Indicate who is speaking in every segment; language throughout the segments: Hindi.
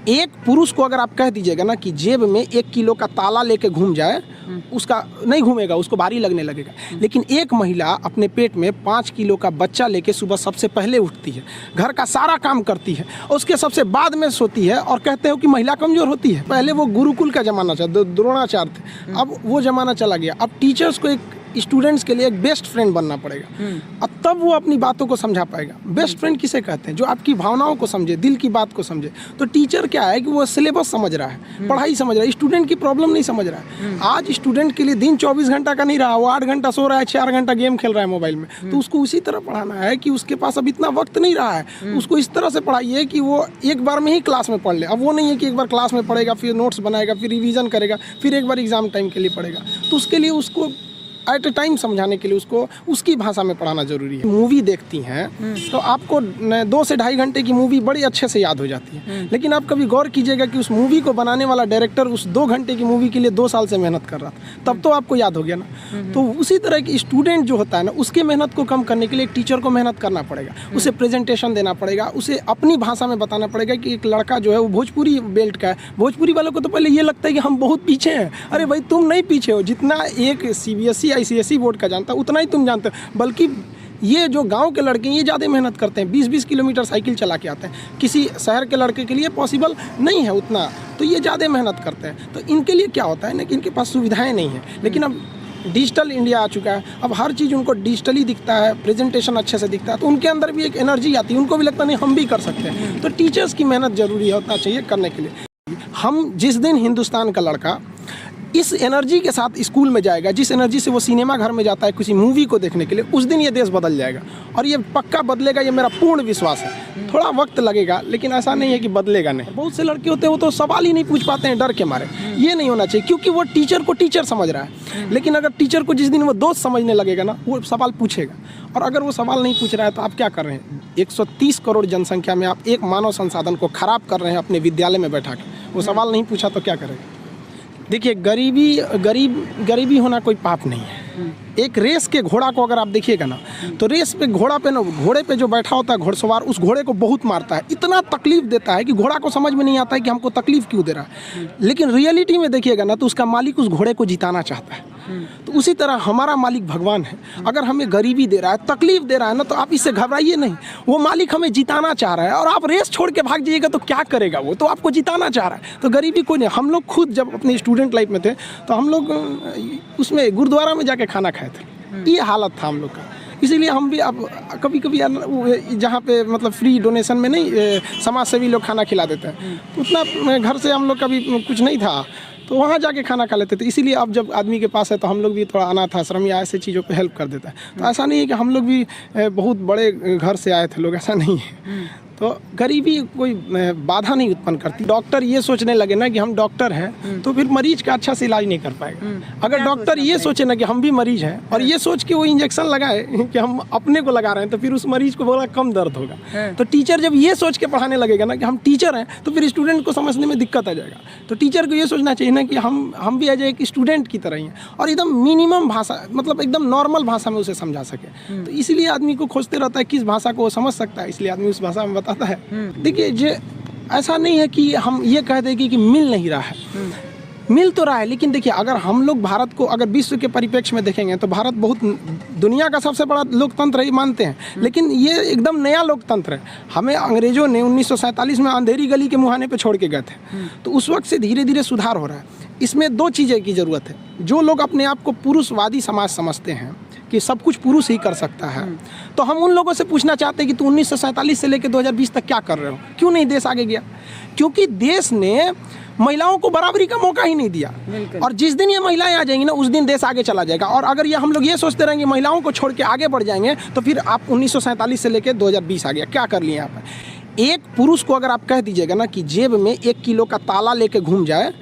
Speaker 1: एक पुरुष को अगर आप कह दीजिएगा ना कि जेब में 1 किलो का ताला लेके घूम जाए, उसका नहीं घूमेगा, उसको भारी लगने लगेगा। लेकिन एक महिला अपने पेट में 5 किलो का बच्चा लेके सुबह सबसे पहले उठती है, घर का सारा काम करती है, उसके सबसे बाद में सोती है, और कहते हो कि महिला कमजोर होती है। पहले वो गुरुकुल का जमाना था, द्रोणाचार्य थे, अब वो जमाना चला गया। अब टीचर्स को एक स्टूडेंट्स के लिए एक बेस्ट फ्रेंड बनना पड़ेगा, अब तब वो अपनी बातों को समझा पाएगा। बेस्ट फ्रेंड किसे कहते हैं? जो आपकी भावनाओं को समझे, दिल की बात को समझे। तो टीचर क्या है कि वो सिलेबस समझ रहा है, पढ़ाई समझ रहा है, स्टूडेंट की प्रॉब्लम नहीं समझ रहा है। आज स्टूडेंट के लिए दिन 24 घंटा का नहीं रहा, वो 8 घंटा सो रहा है, 4 घंटा गेम खेल रहा है मोबाइल में। तो उसको उसी तरह पढ़ाना है कि उसके पास अब इतना वक्त नहीं रहा है, उसको इस तरह से पढ़ाइए कि वो एक बार में ही क्लास में पढ़ ले। अब वो नहीं है कि एक बार क्लास में पढ़ेगा, फिर नोट्स बनाएगा, फिर रिवीजन करेगा, फिर एक बार एग्जाम टाइम के लिए पढ़ेगा। तो उसके लिए उसको एट ए टाइम समझाने के लिए उसको उसकी भाषा में पढ़ाना जरूरी है। मूवी देखती हैं तो आपको 2 से ढाई घंटे की मूवी बड़ी अच्छे से याद हो जाती है, लेकिन आप कभी गौर कीजिएगा कि उस मूवी को बनाने वाला डायरेक्टर उस 2 घंटे की मूवी के लिए 2 साल से मेहनत कर रहा था, तब तो आपको याद हो गया ना। तो उसी तरह की स्टूडेंट जो होता है ना, उसके मेहनत को कम करने के लिए एक टीचर को मेहनत करना पड़ेगा, उसे प्रेजेंटेशन देना पड़ेगा, उसे अपनी भाषा में बताना पड़ेगा कि एक लड़का जो है वो भोजपुरी बेल्ट का है। भोजपुरी वालों को तो पहले ये लगता है कि हम बहुत पीछे हैं। अरे भाई, तुम नहीं पीछे हो, जितना एक CBSE ICSE बोर्ड का जानता है उतना ही तुम जानते हो। बल्कि ये जो गांव के लड़के हैं ये ज़्यादा मेहनत करते हैं, 20-20 किलोमीटर साइकिल चला के आते हैं। किसी शहर के लड़के के लिए पॉसिबल नहीं है उतना, तो ये ज़्यादा मेहनत करते हैं। तो इनके लिए क्या होता है ना कि इनके पास सुविधाएं नहीं है। लेकिन अब डिजिटल इंडिया आ चुका है, अब हर चीज़ उनको डिजिटली दिखता है, प्रेजेंटेशन अच्छे से दिखता है, तो उनके अंदर भी एक एनर्जी आती है, उनको भी लगता नहीं हम भी कर सकते हैं। तो टीचर्स की मेहनत ज़रूरी होता चाहिए करने के लिए। हम जिस दिन हिंदुस्तान का लड़का इस एनर्जी के साथ स्कूल में जाएगा, जिस एनर्जी से वो सिनेमा घर में जाता है किसी मूवी को देखने के लिए, उस दिन ये देश बदल जाएगा। और ये पक्का बदलेगा, ये मेरा पूर्ण विश्वास है। थोड़ा वक्त लगेगा, लेकिन ऐसा नहीं है कि बदलेगा नहीं। बहुत से लड़के होते हैं वो तो सवाल ही नहीं पूछ पाते हैं डर के मारे। ये नहीं होना चाहिए, क्योंकि वो टीचर को टीचर समझ रहा है। लेकिन अगर टीचर को जिस दिन वो दोस्त समझने लगेगा ना, वो सवाल पूछेगा। और अगर वो सवाल नहीं पूछ रहा है तो आप क्या कर रहे हैं? 130 करोड़ जनसंख्या में आप एक मानव संसाधन को खराब कर रहे हैं अपने विद्यालय में बैठा के। वो सवाल नहीं पूछा तो क्या करेगा? देखिए, गरीबी होना कोई पाप नहीं है। एक रेस के घोड़ा को अगर आप देखिएगा ना, तो रेस पे घोड़े पे जो बैठा होता है घोड़सवार, उस घोड़े को बहुत मारता है, इतना तकलीफ देता है कि घोड़ा को समझ में नहीं आता है कि हमको तकलीफ क्यों दे रहा है। लेकिन रियलिटी में देखिएगा ना, तो उसका मालिक उस घोड़े को जिताना चाहता है। तो उसी तरह हमारा मालिक भगवान है। अगर हमें गरीबी दे रहा है, तकलीफ दे रहा है ना, तो आप इससे घबराइए नहीं। वो मालिक हमें जिताना चाह रहा है, और आप रेस छोड़ के भाग जाइएगा तो क्या करेगा? वो तो आपको जिताना चाह रहा है। तो गरीबी कोई नहीं। हम लोग खुद जब अपने स्टूडेंट लाइफ में थे तो हम लोग उसमें गुरुद्वारा में जाके खाना खाए थे। ये हालत था हम लोग का। इसीलिए हम भी अब कभी कभी जहाँ पे मतलब फ्री डोनेशन में नहीं, समाज सेवी लोग खाना खिला देते हैं, उतना घर से हम लोग कभी कुछ नहीं था, तो वहाँ जाके खाना खा लेते थे। इसीलिए अब जब आदमी के पास है तो हम लोग भी थोड़ा अनाथ आश्रम या ऐसे चीज़ों पे हेल्प कर देता है। तो ऐसा नहीं है कि हम लोग भी बहुत बड़े घर से आए थे लोग, ऐसा नहीं है। तो गरीबी कोई बाधा नहीं उत्पन्न करती। डॉक्टर ये सोचने लगे ना कि हम डॉक्टर हैं, तो फिर मरीज का अच्छा से इलाज नहीं कर पाएगा। अगर डॉक्टर ये सोचे ना कि हम भी मरीज हैं, और ये सोच के वो इंजेक्शन लगाए कि हम अपने को लगा रहे हैं, तो फिर उस मरीज को बड़ा कम दर्द होगा। तो टीचर जब ये सोच के पढ़ाने लगेगा ना कि हम टीचर हैं, तो फिर स्टूडेंट को समझने में दिक्कत आ जाएगा। तो टीचर को ये सोचना चाहिए ना कि हम भी एज एक स्टूडेंट की तरह ही हैं, और एकदम मिनिमम भाषा, मतलब एकदम नॉर्मल भाषा में उसे समझा सके। तो इसलिए आदमी को खोजते रहता है किस भाषा को वो समझ सकता है, इसलिए आदमी उस भाषा में बताता है। देखिए, ये ऐसा नहीं है कि हम ये कह देंगे कि मिल नहीं रहा है, मिल तो रहा है। लेकिन देखिए, अगर हम लोग भारत को अगर विश्व के परिप्रेक्ष्य में देखेंगे तो भारत बहुत दुनिया का सबसे बड़ा लोकतंत्र ही मानते हैं, लेकिन ये एकदम नया लोकतंत्र है। हमें अंग्रेजों ने 1947 में अंधेरी गली के मुहाने पे छोड़ के गए थे, तो उस वक्त से धीरे धीरे सुधार हो रहा है। इसमें 2 चीज़ें की ज़रूरत है। जो लोग अपने आप को पुरुषवादी समाज समझते हैं कि सब कुछ पुरुष ही कर सकता है, तो हम उन लोगों से पूछना चाहते हैं कि तू 1947 से लेकर 2020 तक क्या कर रहे हो? क्यों नहीं देश आगे गया? क्योंकि देश ने महिलाओं को बराबरी का मौका ही नहीं दिया। और जिस दिन ये महिलाएं आ जाएंगी ना, उस दिन देश आगे चला जाएगा। और अगर ये हम लोग ये सोचते रहेंगे महिलाओं को छोड़ के आगे बढ़ जाएंगे, तो फिर आप 1947 से लेकर 2020 आ गया, क्या कर लिए यहाँ पर? एक पुरुष को अगर आप कह दीजिएगा ना कि जेब में 1 किलो का ताला लेके घूम जाए,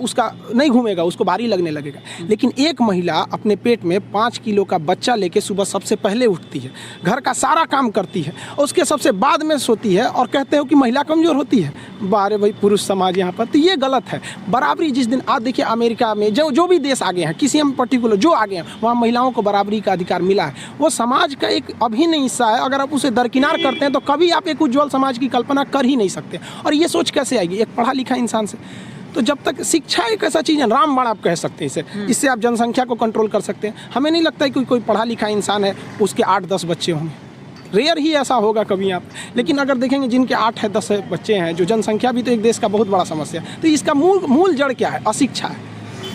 Speaker 1: उसका नहीं घूमेगा, उसको भारी लगने लगेगा। लेकिन एक महिला अपने पेट में 5 किलो का बच्चा लेके सुबह सबसे पहले उठती है, घर का सारा काम करती है, उसके सबसे बाद में सोती है, और कहते हो कि महिला कमजोर होती है। बारे भाई, पुरुष समाज यहाँ पर, तो ये गलत है। बराबरी जिस दिन आप देखिए अमेरिका में जो भी देश आगे हैं, किसी हम पर्टिकुलर जो आगे हैं, वहाँ महिलाओं को बराबरी का अधिकार मिला है। वो समाज का एक अभिन्न हिस्सा है। अगर आप उसे दरकिनार करते हैं तो कभी आप एक उज्ज्वल समाज की कल्पना कर ही नहीं सकते। और ये सोच कैसे आएगी एक पढ़ा लिखा इंसान से? तो जब तक शिक्षा एक ऐसा चीज़ है, रामबाण आप कह सकते हैं इसे, इससे आप जनसंख्या को कंट्रोल कर सकते हैं। हमें नहीं लगता है कि कोई पढ़ा लिखा इंसान है उसके 8-10 बच्चे होंगे, रेयर ही ऐसा होगा कभी आप। लेकिन अगर देखेंगे जिनके 8 है 10 बच्चे हैं, जो जनसंख्या भी तो एक देश का बहुत बड़ा समस्या है। तो इसका मूल जड़ क्या है? अशिक्षा है।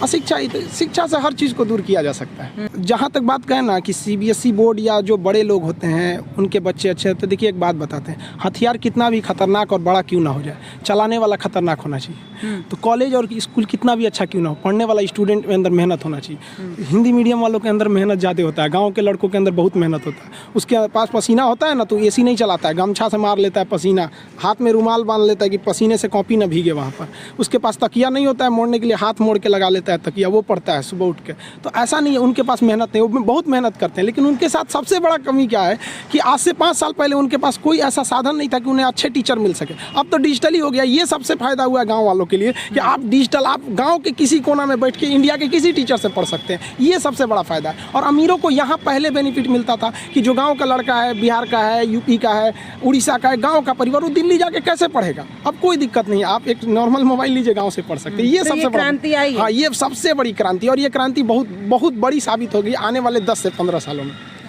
Speaker 1: अशिक्षा, शिक्षा से हर चीज़ को दूर किया जा सकता है। जहाँ तक बात कहें ना कि CBSE बोर्ड या जो बड़े लोग होते हैं उनके बच्चे अच्छे, तो देखिए एक बात बताते हैं, हथियार कितना भी खतरनाक और बड़ा क्यों ना हो जाए, चलाने वाला खतरनाक होना चाहिए। तो कॉलेज और स्कूल कितना भी अच्छा क्यों ना हो, पढ़ने वाला स्टूडेंट में अंदर मेहनत होना चाहिए। हिंदी मीडियम वालों के अंदर मेहनत ज़्यादा होता है, गाँव के लड़कों के अंदर बहुत मेहनत होता है। उसके पास पसीना होता है ना, तो AC नहीं चलाता है, गमछा से मार लेता है पसीना, हाथ में रुमाल बांध लेता है कि पसीने से कॉपी ना भीगे वहाँ पर। उसके पास तकिया नहीं होता है मोड़ने के लिए, हाथ मोड़ के लगा लेता है तकिया, वो पढ़ता है सुबह उठ के। तो ऐसा नहीं है उनके पास मेहनत नहीं, वो बहुत मेहनत करते हैं। लेकिन उनके साथ सबसे बड़ा कमी क्या है कि आज से 5 साल पहले उनके पास कोई ऐसा साधन नहीं था कि उन्हें अच्छे टीचर मिल सके। अब तो डिजिटली हो गया। ये सबसे फायदा हुआ है गांव वालों के लिए कि आप डिजिटल, आप गांव के किसी कोना में बैठ के इंडिया के किसी टीचर से पढ़ सकते हैं। ये सबसे बड़ा फायदा है। और अमीरों को यहाँ पहले बेनिफिट मिलता था कि जो गाँव का लड़का है, बिहार का है, यूपी का है, उड़ीसा का है, गाँव का परिवार, वो दिल्ली जाके कैसे पढ़ेगा? अब कोई दिक्कत नहीं है, आप एक नॉर्मल मोबाइल लीजिए, गाँव से पढ़ सकते हैं। ये सबसे
Speaker 2: क्रांति आई है।
Speaker 1: हाँ, ये सबसे बड़ी क्रांति। और ये क्रांति बहुत बड़ी साबित होगी आने वाले 10 से 15 सालों में।